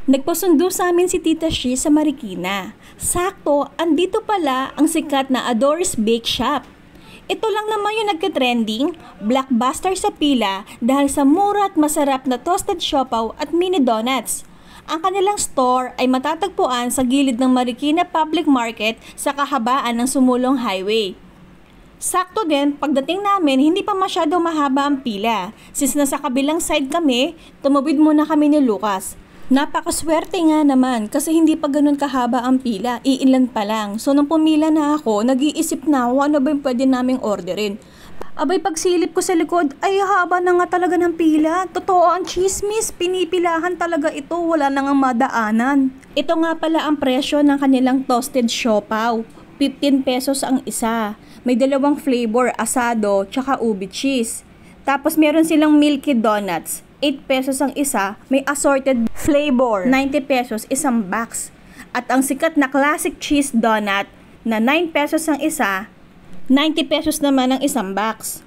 Nagpasundo sa amin si Tita Shi sa Marikina. Sakto, andito pala ang sikat na Adores Bake Shop. Ito lang naman yung nagka-trending, blockbuster sa pila dahil sa mura at masarap na toasted siopaw at mini donuts. Ang kanilang store ay matatagpuan sa gilid ng Marikina Public Market sa kahabaan ng Sumulong Highway. Sakto din, pagdating namin, hindi pa masyado mahaba ang pila. Since nasa kabilang side kami, tumawid muna kami ni Lucas. Napakaswerte nga naman kasi hindi pa ganun kahaba ang pila, iilan pa lang. So nung pumila na ako, nag-iisip na ako ano ba yung pwede naming orderin. Abay pagsilip ko sa likod, ay haba na nga talaga ng pila. Totoo ang chismis, pinipilahan talaga ito, wala na nga madaanan. Ito nga pala ang presyo ng kanilang toasted siopaw. 15 pesos ang isa. May dalawang flavor, asado, tsaka ube cheese. Tapos meron silang milky donuts. 8 pesos ang isa, may assorted flavor, 90 pesos isang box. At ang sikat na classic cheese donut na 9 pesos ang isa, 90 pesos naman ang isang box.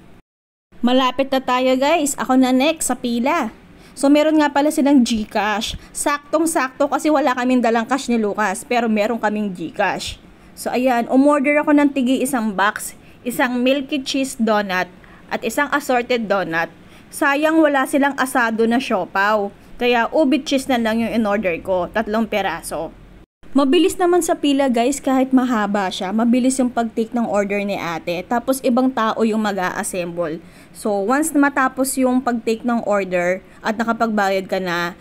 Malapit na tayo guys, ako na next sa pila. So meron nga pala silang GCash. Saktong-sakto kasi wala kaming dalang cash ni Lucas, pero meron kaming GCash. So ayan, umorder ako ng tigi isang box, isang milky cheese donut at isang assorted donut. Sayang wala silang asado na siopaw. Kaya ube cheese na lang yung in-order ko, 3 peraso. Mabilis naman sa pila guys kahit mahaba siya. Mabilis yung pag-take ng order ni ate. Tapos ibang tao yung mag-a-assemble. So once na matapos yung pag-take ng order at nakapagbayad ka na,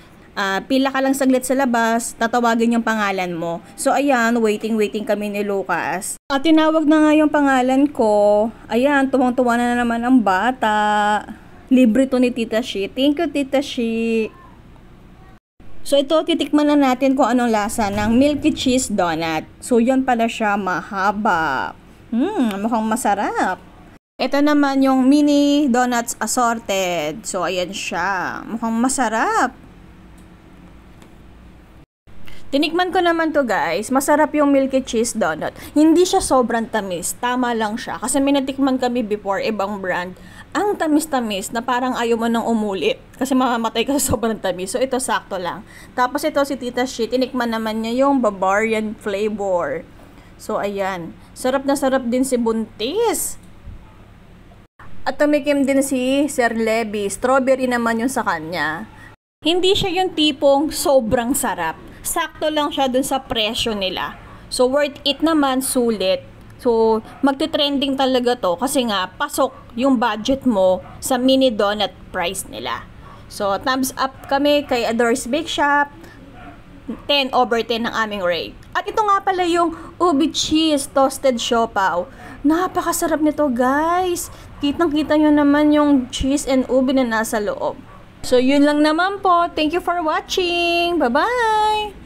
pila ka lang saglit sa labas, tatawagin yung pangalan mo. So ayan, waiting kami ni Lucas. At tinawag na nga yung pangalan ko. Ayan, tuwang-tuwa na naman ang bata. Libre to ni Tita Shi. Thank you, Tita Shi. So, ito, titikman na natin kung anong lasa ng milky cheese donut. So, yun pala siya, mahaba. Mukhang masarap. Ito naman yung mini donuts assorted. So, ayan siya. Mukhang masarap. Tinikman ko naman to guys. Masarap yung milky cheese donut. Hindi siya sobrang tamis. Tama lang siya. Kasi may natikman kami before, ibang brand. Ang tamis-tamis na parang ayaw mo nang umulit. Kasi mamamatay ka sa sobrang tamis. So ito sakto lang. Tapos ito si Tita Shi. Tinikman naman niya yung Bavarian flavor. So ayan. Sarap na sarap din si Buntis. At tumikim din si Sir Levi. Strawberry naman yung sa kanya. Hindi siya yung tipong sobrang sarap. Sakto lang siya dun sa presyo nila. So, worth it naman, sulit. So, magte-trending talaga to kasi nga, pasok yung budget mo sa mini donut price nila. So, thumbs up kami kay Adores Bake Shop. 10/10 ang aming rate. At ito nga pala yung ube cheese toasted siopaw. Napakasarap nito guys. Kitang-kita nyo naman yung cheese and ube na nasa loob. So, yun lang naman po. Thank you for watching. Bye-bye!